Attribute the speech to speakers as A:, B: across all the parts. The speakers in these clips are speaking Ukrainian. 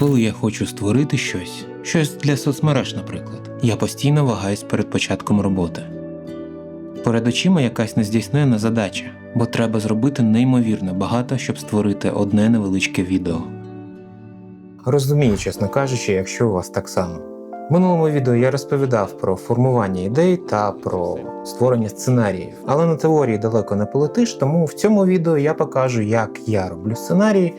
A: Коли я хочу створити щось для соцмереж, наприклад, я постійно вагаюсь перед початком роботи. Перед очима якась нездійсненна задача, бо треба зробити неймовірно багато, щоб створити одне невеличке відео. Розумію, чесно кажучи, якщо у вас так само. В минулому відео я розповідав про формування ідей та про створення сценаріїв. Але на теорії далеко не полетиш, тому в цьому відео я покажу, як я роблю сценарії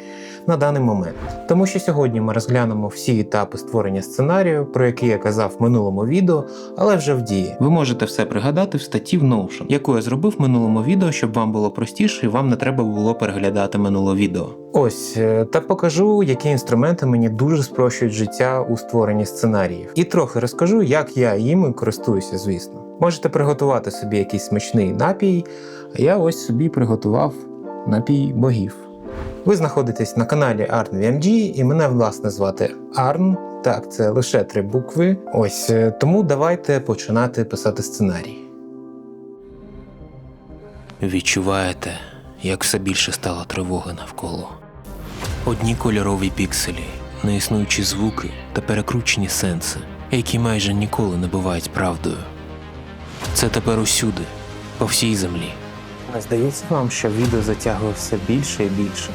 A: на даний момент. Тому що сьогодні ми розглянемо всі етапи створення сценарію, про які я казав в минулому відео, але вже в дії. Ви можете все пригадати в статті в Notion, яку я зробив в минулому відео, щоб вам було простіше і вам не треба було переглядати минуле відео. Ось, та покажу, які інструменти мені дуже спрощують життя у створенні сценаріїв. І трохи розкажу, як я їми користуюся, звісно. Можете приготувати собі якийсь смачний напій, а я ось собі приготував напій богів. Ви знаходитесь на каналі ArnVMG, і мене, власне, звати Арн. Так, це лише 3 букви. Ось, тому давайте починати писати сценарій. Відчуваєте, як все більше стало тривоги навколо. Одні кольорові пікселі, неіснуючі звуки та перекручені сенси, які майже ніколи не бувають правдою. Це тепер усюди, по всій землі. Не здається вам, що відео затягує все більше і більше?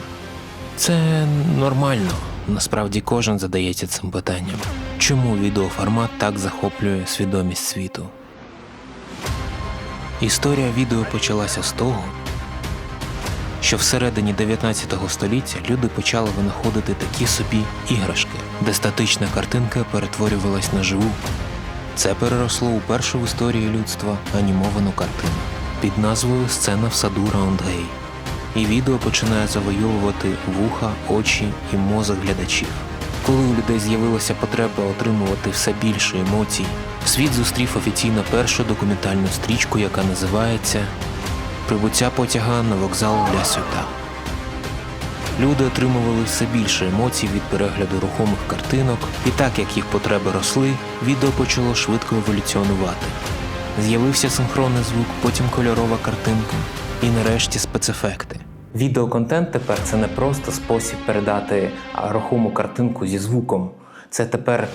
A: Це нормально. Насправді кожен задається цим питанням. Чому відеоформат так захоплює свідомість світу? Історія відео почалася з того, що всередині 19 століття люди почали винаходити такі собі іграшки, де статична картинка перетворювалась на живу. Це переросло у першу в історії людства анімовану картину під назвою «Сцена в саду Раундгей». І відео починає завойовувати вуха, очі і мозок глядачів. Коли у людей з'явилася потреба отримувати все більше емоцій, світ зустрів офіційно першу документальну стрічку, яка називається «Прибуття потяга на вокзал для Сюта». Люди отримували все більше емоцій від перегляду рухомих картинок, і так як їх потреби росли, відео почало швидко еволюціонувати. З'явився синхронний звук, потім кольорова картинка і нарешті спецефекти. Відеоконтент тепер це не просто спосіб передати рухому картинку зі звуком. Це тепер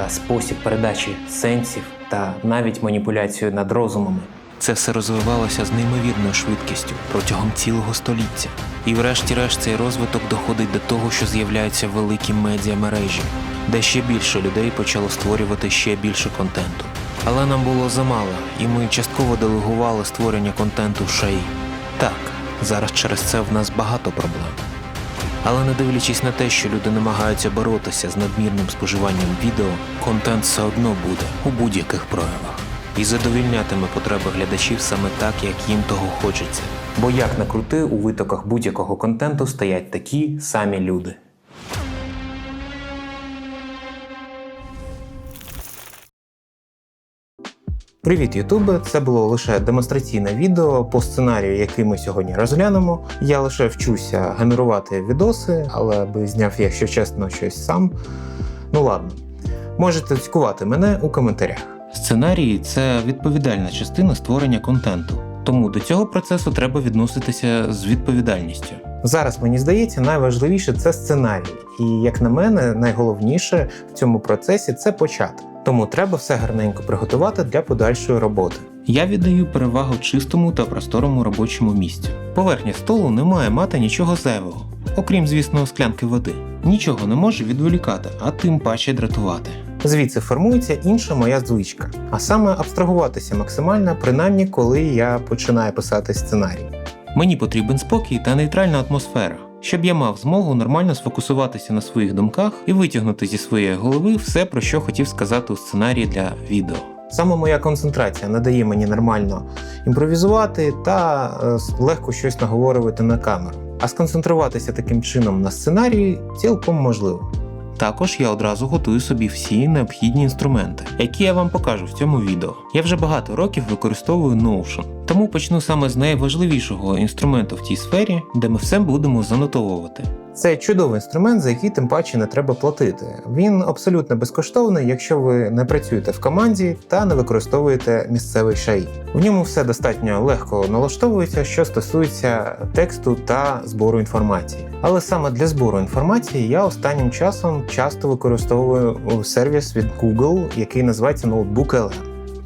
A: спосіб передачі сенсів та навіть маніпуляцію над розумами. Це все розвивалося з неймовірною швидкістю протягом цілого століття. І врешті-решт цей розвиток доходить до того, що з'являються великі медіамережі, де ще більше людей почало створювати ще більше контенту. Але нам було замало, і ми частково делегували створення контенту ШАІ. Так, зараз через це в нас багато проблем. Але не дивлячись на те, що люди намагаються боротися з надмірним споживанням відео, контент все одно буде у будь-яких проявах. І задовільнятиме потреби глядачів саме так, як їм того хочеться. Бо як не крути, у витоках будь-якого контенту стоять такі самі люди. Привіт, Ютубе! Це було лише демонстраційне відео по сценарію, який ми сьогодні розглянемо. Я лише вчуся генерувати відоси, але аби зняв, якщо чесно, щось сам. Ну ладно. Можете цькувати мене у коментарях. Сценарії – це відповідальна частина створення контенту. Тому до цього процесу треба відноситися з відповідальністю. Зараз, мені здається, найважливіше – це сценарій. І, як на мене, найголовніше в цьому процесі – це почати. Тому треба все гарненько приготувати для подальшої роботи. Я віддаю перевагу чистому та просторому робочому місцю. Поверхня столу не має мати нічого зайвого, окрім, звісно, склянки води. Нічого не може відволікати, а тим паче дратувати. Звідси формується інша моя звичка, а саме абстрагуватися максимально, принаймні коли я починаю писати сценарій. Мені потрібен спокій та нейтральна атмосфера, щоб я мав змогу нормально сфокусуватися на своїх думках і витягнути зі своєї голови все, про що хотів сказати у сценарії для відео. Саме моя концентрація не дає мені нормально імпровізувати та легко щось наговорювати на камеру. А сконцентруватися таким чином на сценарії цілком можливо. Також я одразу готую собі всі необхідні інструменти, які я вам покажу в цьому відео. Я вже багато років використовую Notion. Тому почну саме з найважливішого інструменту в тій сфері, де ми все будемо занотовувати. Це чудовий інструмент, за який тим паче не треба платити. Він абсолютно безкоштовний, якщо ви не працюєте в команді та не використовуєте місцевий шаї. В ньому все достатньо легко налаштовується, що стосується тексту та збору інформації. Але саме для збору інформації я останнім часом часто використовую сервіс від Google, який називається Notebook.lm.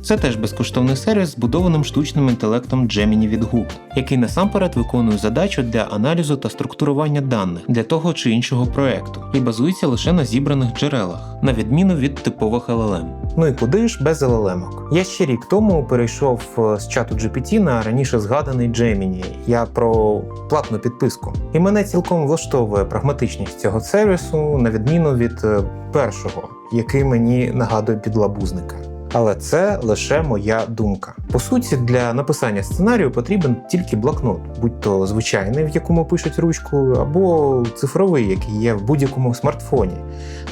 A: Це теж безкоштовний сервіс з збудованим штучним інтелектом Gemini від Google, який насамперед виконує задачу для аналізу та структурування даних для того чи іншого проєкту і базується лише на зібраних джерелах, на відміну від типових LLM. Ну і куди ж без LLM-ок? Я ще рік тому перейшов з чату GPT на раніше згаданий Gemini. Я про платну підписку. І мене цілком влаштовує прагматичність цього сервісу, на відміну від першого, який мені нагадує підлабузника. Але це лише моя думка. По суті, для написання сценарію потрібен тільки блокнот, будь-то звичайний, в якому пишуть ручкою, або цифровий, який є в будь-якому смартфоні,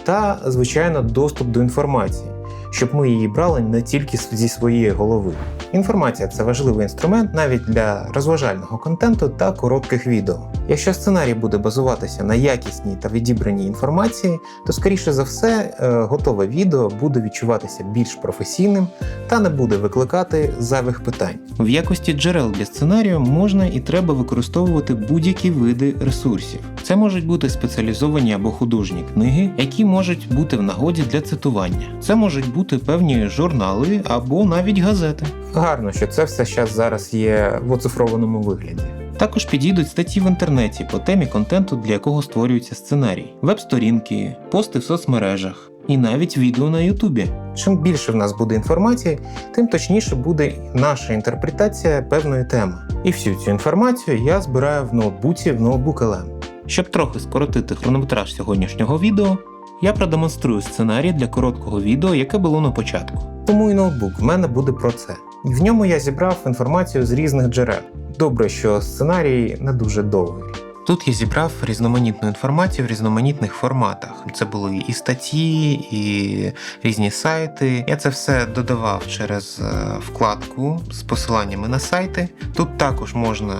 A: та, звичайно, доступ до інформації, щоб ми її брали не тільки зі своєї голови. Інформація – це важливий інструмент навіть для розважального контенту та коротких відео. Якщо сценарій буде базуватися на якісній та відібраній інформації, то, скоріше за все, готове відео буде відчуватися більш професійним та не буде викликати зайвих питань. В якості джерел для сценарію можна і треба використовувати будь-які види ресурсів. Це можуть бути спеціалізовані або художні книги, які можуть бути в нагоді для цитування. Це можуть бути певні журнали або навіть газети. Гарно, що це все зараз є в оцифрованому вигляді. Також підійдуть статті в інтернеті по темі контенту, для якого створюється сценарій, веб-сторінки, пости в соцмережах і навіть відео на Ютубі. Чим більше в нас буде інформації, тим точніше буде наша інтерпретація певної теми. І всю цю інформацію я збираю в ноутбуці в Notebook.lm. Щоб трохи скоротити хронометраж сьогоднішнього відео, я продемонструю сценарій для короткого відео, яке було на початку. Тому і ноутбук в мене буде про це. В ньому я зібрав інформацію з різних джерел. Добре, що сценарій не дуже довгий. Тут я зібрав різноманітну інформацію в різноманітних форматах. Це були і статті, і різні сайти. Я це все додавав через вкладку з посиланнями на сайти. Тут також можна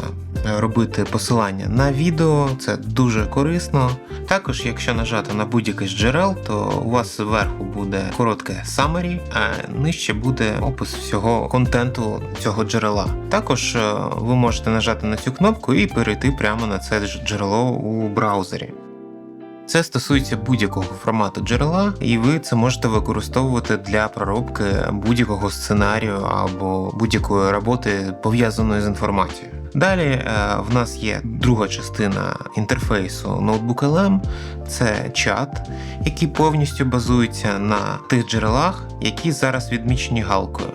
A: робити посилання на відео, це дуже корисно. Також, якщо нажати на будь-яке з джерел, то у вас зверху буде коротке summary, а нижче буде опис всього контенту цього джерела. Також ви можете нажати на цю кнопку і перейти прямо на це джерело у браузері. Це стосується будь-якого формату джерела, і ви це можете використовувати для проробки будь-якого сценарію або будь-якої роботи, пов'язаної з інформацією. Далі в нас є друга частина інтерфейсу Notebook.lm – це чат, який повністю базується на тих джерелах, які зараз відмічені галкою.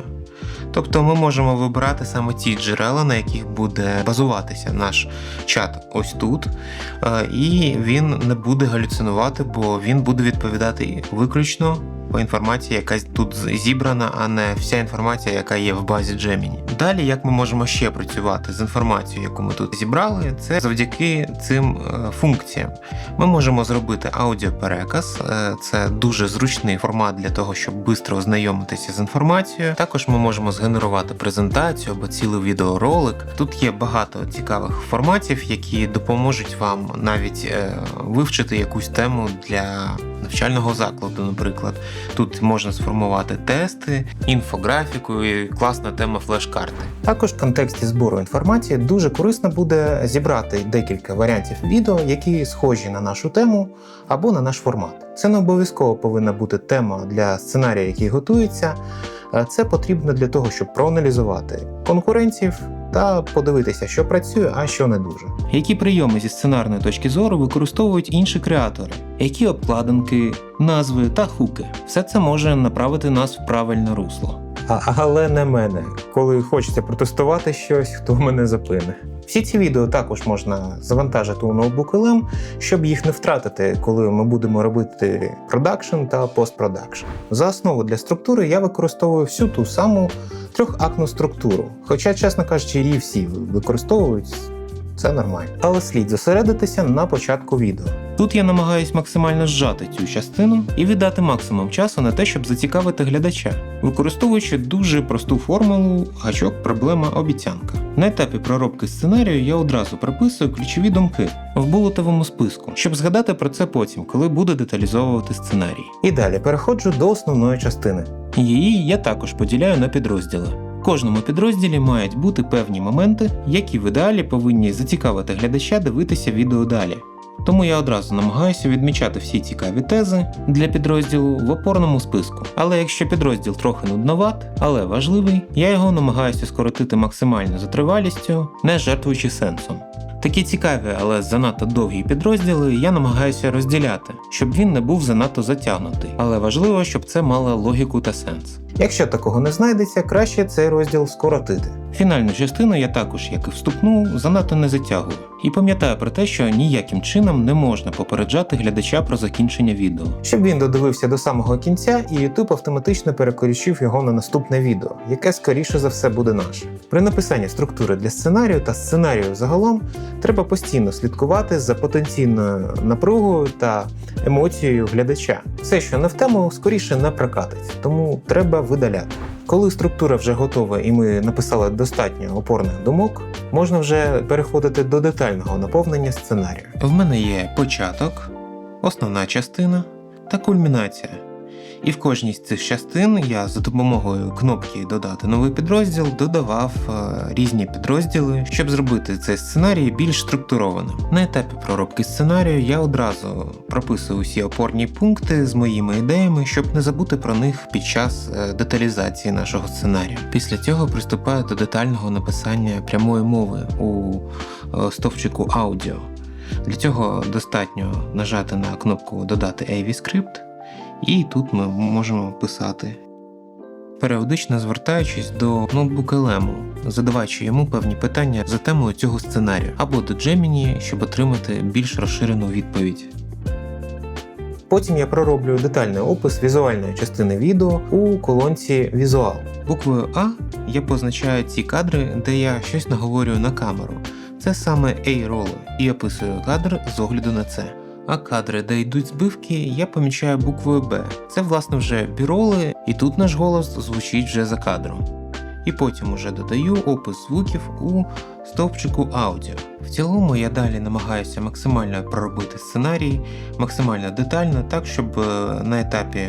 A: Тобто ми можемо вибирати саме ті джерела, на яких буде базуватися наш чат ось тут, і він не буде галюцинувати, бо він буде відповідати виключно по інформації, яка тут зібрана, а не вся інформація, яка є в базі Gemini. Далі, як ми можемо ще працювати з інформацією, яку ми тут зібрали, це завдяки цим функціям. Ми можемо зробити аудіопереказ, це дуже зручний формат для того, щоб швидко ознайомитися з інформацією. Також ми можемо згенерувати презентацію або цілий відеоролик. Тут є багато цікавих форматів, які допоможуть вам навіть вивчити якусь тему для навчального закладу, наприклад. Тут можна сформувати тести, інфографіку і класна тема флеш-карти. Також в контексті збору інформації дуже корисно буде зібрати декілька варіантів відео, які схожі на нашу тему або на наш формат. Це не обов'язково повинна бути тема для сценарія, який готується. Це потрібно для того, щоб проаналізувати конкурентів та подивитися, що працює, а що не дуже. Які прийоми зі сценарної точки зору використовують інші креатори? Які обкладинки, назви та хуки? Все це може направити нас в правильне русло. Але не мене. Коли хочеться протестувати щось, хто мене зупине. Всі ці відео також можна завантажити у Notebook.lm, щоб їх не втратити, коли ми будемо робити продакшн та постпродакшн. За основу для структури я використовую всю ту саму трьохактну структуру. Хоча, чесно кажучи, її всі використовують
B: це нормально. Але слід зосередитися на початку відео. Тут я намагаюсь максимально зжати цю частину і віддати максимум часу на те, щоб зацікавити глядача, використовуючи дуже просту формулу гачок, проблема, обіцянка. На етапі проробки сценарію я одразу прописую ключові думки в булетовому списку, щоб згадати про це потім, коли буду деталізовувати сценарій. І далі переходжу до основної частини. Її я також поділяю на підрозділи. В кожному підрозділі мають бути певні моменти, які в ідеалі повинні зацікавити глядача дивитися відео далі. Тому я одразу намагаюся відмічати всі цікаві тези для підрозділу в опорному списку. Але якщо підрозділ трохи нудноват, але важливий, я його намагаюся скоротити максимально за тривалістю, не жертвуючи сенсом. Такі цікаві, але занадто довгі підрозділи я намагаюся розділяти, щоб він не був занадто затягнутий. Але важливо, щоб це мало логіку та сенс. Якщо такого не знайдеться, краще цей розділ скоротити. Фінальну частину я також, як і вступну, занадто не затягую. І пам'ятаю про те, що ніяким чином не можна попереджати глядача про закінчення відео. Щоб він додивився до самого кінця, і YouTube автоматично переключив його на наступне відео, яке скоріше за все буде наше. При написанні структури для сценарію та сценарію загалом треба постійно слідкувати за потенційною напругою та емоцією глядача. Все, що не в тему, скоріше не прокатиться, тому треба видаляти. Коли структура вже готова і ми написали достатньо опорних думок, можна вже переходити до детального наповнення сценарію. В мене є початок, основна частина та кульмінація. І в кожній з цих частин я за допомогою кнопки «Додати новий підрозділ» додавав різні підрозділи, щоб зробити цей сценарій більш структурованим. На етапі проробки сценарію я одразу прописую усі опорні пункти з моїми ідеями, щоб не забути про них під час деталізації нашого сценарію. Після цього приступаю до детального написання прямої мови у стовпчику «Аудіо». Для цього достатньо нажати на кнопку «Додати AV-скрипт», і тут ми можемо писати, періодично звертаючись до ноутбука LM, задаваючи йому певні питання за темою цього сценарію, або до Gemini, щоб отримати більш розширену відповідь. Потім я пророблю детальний опис візуальної частини відео у колонці «Візуал». Буквою А я позначаю ці кадри, де я щось наговорюю на камеру. Це саме A-роли, і описую кадр з огляду на це. А кадри, де йдуть збивки, я помічаю буквою Б. Це, власне, вже біроли, і тут наш голос звучить вже за кадром. І потім уже додаю опис звуків у стовпчику аудіо. В цілому я далі намагаюся максимально проробити сценарій, максимально детально, так, щоб на етапі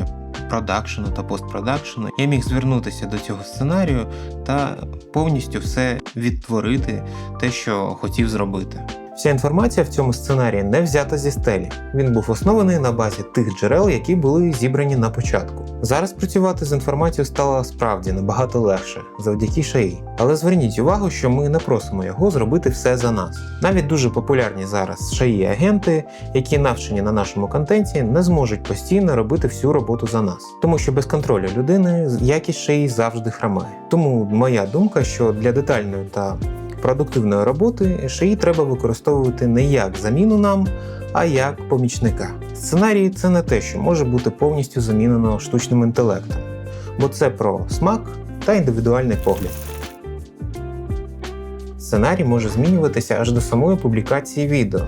B: продакшену та постпродакшену я міг звернутися до цього сценарію та повністю все відтворити, те, що хотів зробити. Вся інформація в цьому сценарії не взята зі стелі. Він був оснований на базі тих джерел, які були зібрані на початку. Зараз працювати з інформацією стало справді набагато легше, завдяки Шаї. Але зверніть увагу, що ми не просимо його зробити все за нас. Навіть дуже популярні зараз Шаї-агенти, які навчені на нашому контенті, не зможуть постійно робити всю роботу за нас. Тому що без контролю людини якість Шаї завжди хромає. Тому моя думка, що для детальної та продуктивної роботи Шаї треба використовувати не як заміну нам, а як помічника. Сценарій – це не те, що може бути повністю замінено штучним інтелектом, бо це про смак та індивідуальний погляд. Сценарій може змінюватися аж до самої публікації відео,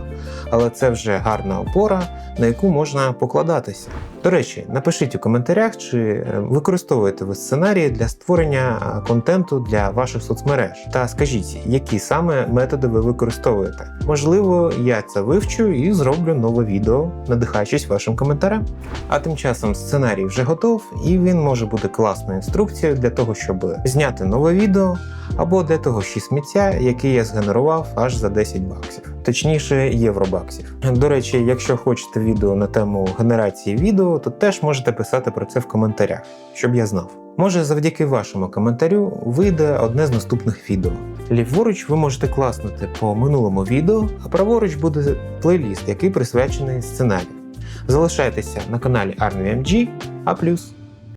B: але це вже гарна опора, на яку можна покладатися. До речі, напишіть у коментарях, чи використовуєте ви сценарії для створення контенту для ваших соцмереж. Та скажіть, які саме методи ви використовуєте. Можливо, я це вивчу і зроблю нове відео, надихаючись вашим коментарем. А тим часом сценарій вже готов, і він може бути класною інструкцією для того, щоб зняти нове відео, або для того сміття, яке я згенерував аж за 10 баксів. Точніше, євробаксів. До речі, якщо хочете відео на тему генерації відео, то теж можете писати про це в коментарях, щоб я знав. Може, завдяки вашому коментарю вийде одне з наступних відео. Ліворуч ви можете класнути по минулому відео, а праворуч буде плейліст, який присвячений сценарію. Залишайтеся на каналі ArmyMG, а+.